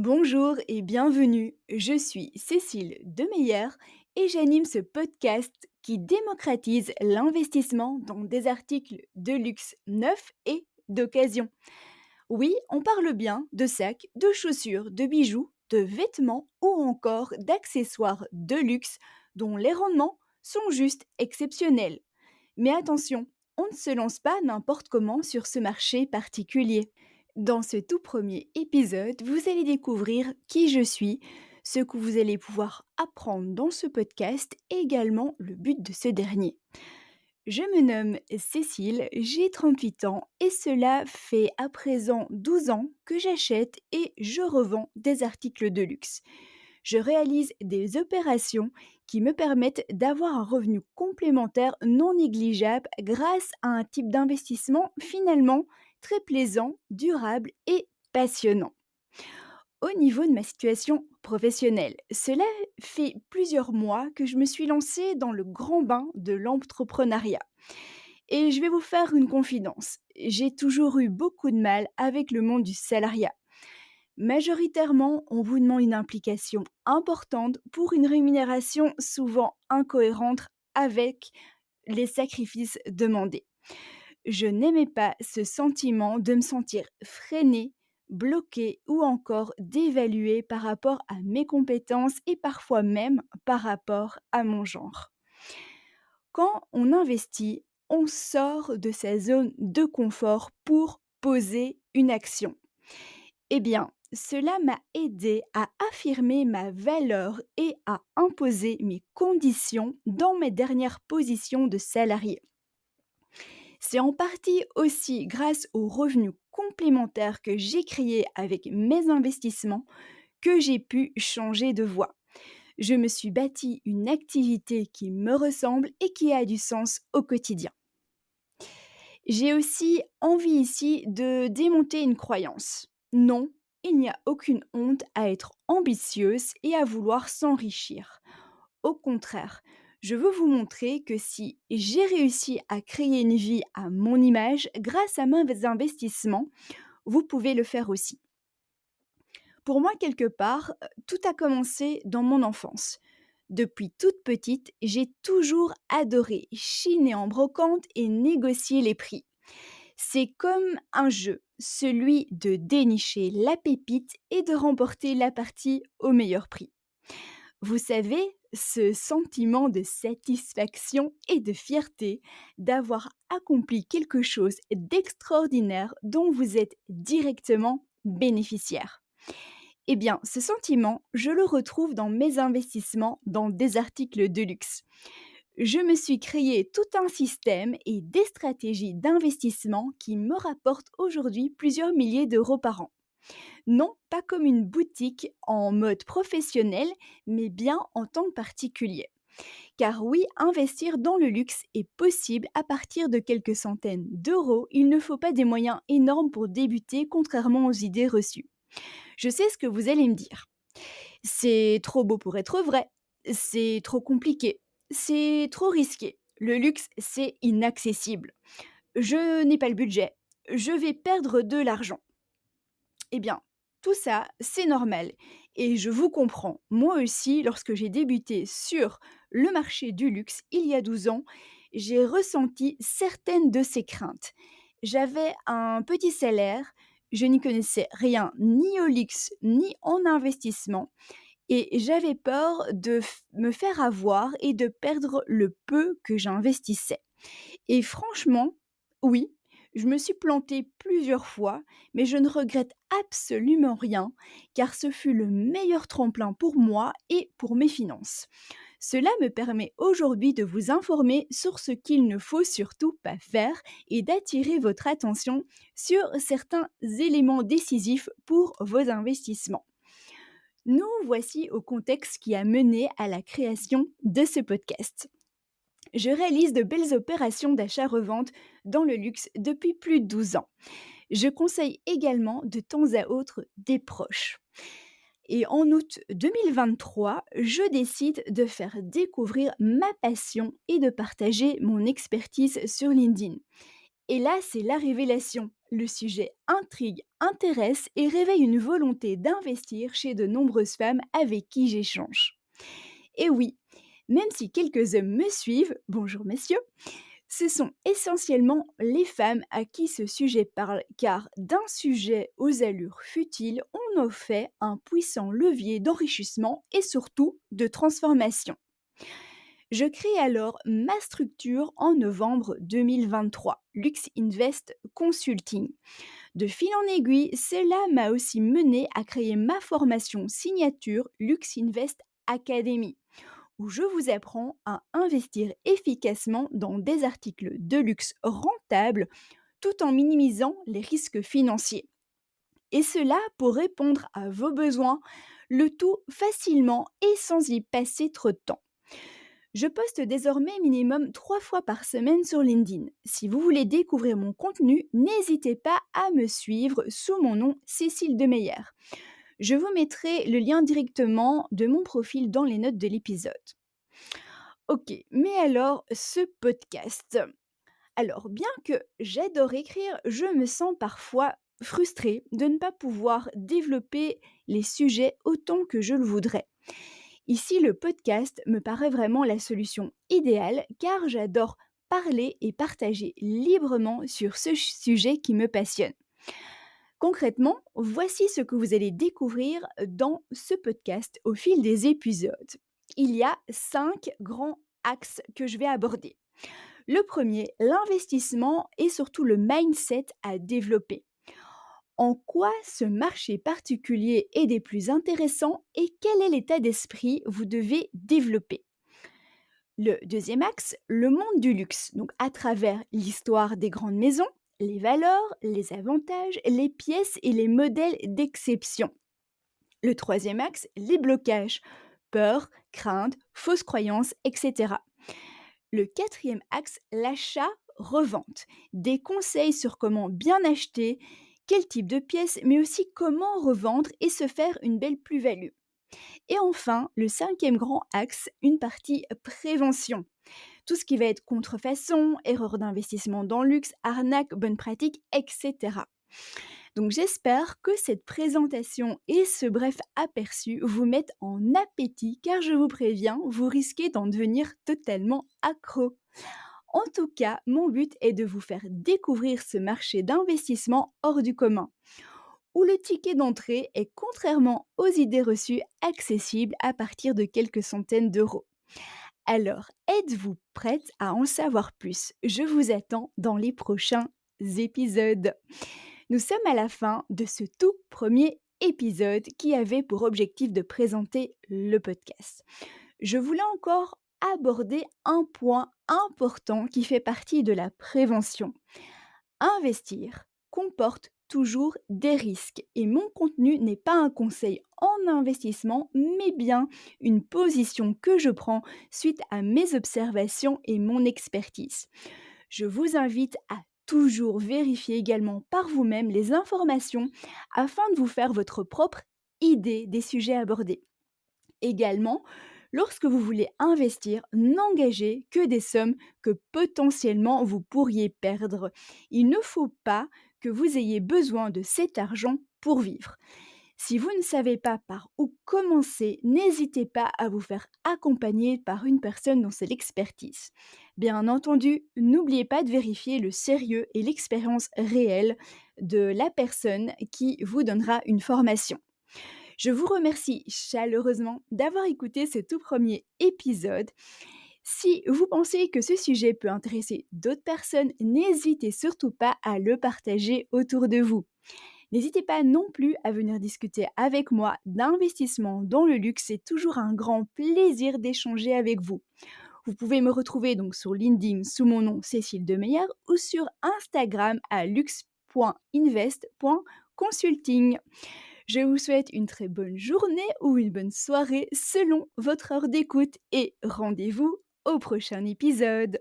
Bonjour et bienvenue. Je suis Cécile Demeyer et j'anime ce podcast qui démocratise l'investissement dans des articles de luxe neufs et d'occasion. Oui, on parle bien de sacs, de chaussures, de bijoux, de vêtements ou encore d'accessoires de luxe dont les rendements sont juste exceptionnels. Mais attention, on ne se lance pas n'importe comment sur ce marché particulier. Dans ce tout premier épisode, vous allez découvrir qui je suis, ce que vous allez pouvoir apprendre dans ce podcast et également le but de ce dernier. Je me nomme Cécile, j'ai 38 ans et cela fait à présent 12 ans que j'achète et je revends des articles de luxe. Je réalise des opérations qui me permettent d'avoir un revenu complémentaire non négligeable grâce à un type d'investissement finalement très plaisant, durable et passionnant. Au niveau de ma situation professionnelle, cela fait plusieurs mois que je me suis lancée dans le grand bain de l'entrepreneuriat. Et je vais vous faire une confidence. J'ai toujours eu beaucoup de mal avec le monde du salariat. Majoritairement, on vous demande une implication importante pour une rémunération souvent incohérente avec les sacrifices demandés. Je n'aimais pas ce sentiment de me sentir freinée, bloquée ou encore dévaluée par rapport à mes compétences et parfois même par rapport à mon genre. Quand on investit, on sort de sa zone de confort pour poser une action. Eh bien, cela m'a aidé à affirmer ma valeur et à imposer mes conditions dans mes dernières positions de salarié. C'est en partie aussi grâce aux revenus complémentaires que j'ai créés avec mes investissements que j'ai pu changer de voie. Je me suis bâti une activité qui me ressemble et qui a du sens au quotidien. J'ai aussi envie ici de démonter une croyance. Non, il n'y a aucune honte à être ambitieuse et à vouloir s'enrichir. Au contraire, je veux vous montrer que si j'ai réussi à créer une vie à mon image grâce à mes investissements, vous pouvez le faire aussi. Pour moi, quelque part, tout a commencé dans mon enfance. Depuis toute petite, j'ai toujours adoré chiner en brocante et négocier les prix. C'est comme un jeu, celui de dénicher la pépite et de remporter la partie au meilleur prix. Vous savez, ce sentiment de satisfaction et de fierté d'avoir accompli quelque chose d'extraordinaire dont vous êtes directement bénéficiaire. Eh bien, ce sentiment, je le retrouve dans mes investissements dans des articles de luxe. Je me suis créé tout un système et des stratégies d'investissement qui me rapportent aujourd'hui plusieurs milliers d'euros par an. Non, pas comme une boutique en mode professionnel, mais bien en tant que particulier. Car oui, investir dans le luxe est possible à partir de quelques centaines d'euros. Il ne faut pas des moyens énormes pour débuter, contrairement aux idées reçues. Je sais ce que vous allez me dire. C'est trop beau pour être vrai. C'est trop compliqué. C'est trop risqué. Le luxe, c'est inaccessible. Je n'ai pas le budget. Je vais perdre de l'argent. Eh bien, tout ça, c'est normal. Et je vous comprends. Moi aussi, lorsque j'ai débuté sur le marché du luxe il y a 12 ans, j'ai ressenti certaines de ces craintes. J'avais un petit salaire, je n'y connaissais rien ni au luxe ni en investissement et j'avais peur de me faire avoir et de perdre le peu que j'investissais. Et franchement, oui, je me suis plantée plusieurs fois, mais je ne regrette absolument rien, car ce fut le meilleur tremplin pour moi et pour mes finances. Cela me permet aujourd'hui de vous informer sur ce qu'il ne faut surtout pas faire et d'attirer votre attention sur certains éléments décisifs pour vos investissements. Nous voici au contexte qui a mené à la création de ce podcast. Je réalise de belles opérations d'achat-revente dans le luxe depuis plus de 12 ans. Je conseille également de temps à autre des proches. Et en août 2023, je décide de faire découvrir ma passion et de partager mon expertise sur LinkedIn. Et là, c'est la révélation. le sujet intrigue, intéresse et réveille une volonté d'investir chez de nombreuses femmes avec qui j'échange. Et oui, même si quelques hommes me suivent, bonjour messieurs, ce sont essentiellement les femmes à qui ce sujet parle, car d'un sujet aux allures futiles, on en fait un puissant levier d'enrichissement et surtout de transformation. Je crée alors ma structure en novembre 2023, Lux Invest Consulting. De fil en aiguille, cela m'a aussi mené à créer ma formation signature Lux Invest Academy, où je vous apprends à investir efficacement dans des articles de luxe rentables tout en minimisant les risques financiers. Et cela pour répondre à vos besoins, le tout facilement et sans y passer trop de temps. Je poste désormais minimum 3 fois par semaine sur LinkedIn. Si vous voulez découvrir mon contenu, n'hésitez pas à me suivre sous mon nom Cécile Demeyer. Je vous mettrai le lien directement de mon profil dans les notes de l'épisode. Ok, mais alors ce podcast. Alors, bien que j'adore écrire, je me sens parfois frustrée de ne pas pouvoir développer les sujets autant que je le voudrais. Ici, le podcast me paraît vraiment la solution idéale car j'adore parler et partager librement sur ce sujet qui me passionne. Concrètement, voici ce que vous allez découvrir dans ce podcast au fil des épisodes. Il y a 5 grands axes que je vais aborder. Le premier, l'investissement et surtout le mindset à développer. En quoi ce marché particulier est des plus intéressants et quel est l'état d'esprit vous devez développer. Le deuxième axe, le monde du luxe, donc à travers l'histoire des grandes maisons, les valeurs, les avantages, les pièces et les modèles d'exception. Le troisième axe, les blocages, peur, crainte, fausses croyances, etc. Le quatrième axe, l'achat-revente. Des conseils sur comment bien acheter, quel type de pièces, mais aussi comment revendre et se faire une belle plus-value. Et enfin, le cinquième grand axe, une partie prévention. Tout ce qui va être contrefaçon, erreur d'investissement dans le luxe, arnaque, bonnes pratiques, etc. Donc j'espère que cette présentation et ce bref aperçu vous mettent en appétit car je vous préviens, vous risquez d'en devenir totalement accro. En tout cas, mon but est de vous faire découvrir ce marché d'investissement hors du commun, où le ticket d'entrée est, contrairement aux idées reçues, accessible à partir de quelques centaines d'euros. Alors, êtes-vous prête à en savoir plus? Je vous attends dans les prochains épisodes. Nous sommes à la fin de ce tout premier épisode qui avait pour objectif de présenter le podcast. Je voulais encore aborder un point important qui fait partie de la prévention. Investir comporte toujours des risques et mon contenu n'est pas un conseil en investissement, mais bien une position que je prends suite à mes observations et mon expertise. Je vous invite à toujours vérifier également par vous-même les informations afin de vous faire votre propre idée des sujets abordés. Également, lorsque vous voulez investir, n'engagez que des sommes que potentiellement vous pourriez perdre. Il ne faut pas que vous ayez besoin de cet argent pour vivre. Si vous ne savez pas par où commencer, n'hésitez pas à vous faire accompagner par une personne dont c'est l'expertise. Bien entendu, n'oubliez pas de vérifier le sérieux et l'expérience réelle de la personne qui vous donnera une formation. Je vous remercie chaleureusement d'avoir écouté ce tout premier épisode. Si vous pensez que ce sujet peut intéresser d'autres personnes, n'hésitez surtout pas à le partager autour de vous. N'hésitez pas non plus à venir discuter avec moi d'investissement dans le luxe, c'est toujours un grand plaisir d'échanger avec vous. Vous pouvez me retrouver donc sur LinkedIn sous mon nom Cécile Demeyer ou sur Instagram à lux.invest.consulting. Je vous souhaite une très bonne journée ou une bonne soirée selon votre heure d'écoute et rendez-vous au prochain épisode.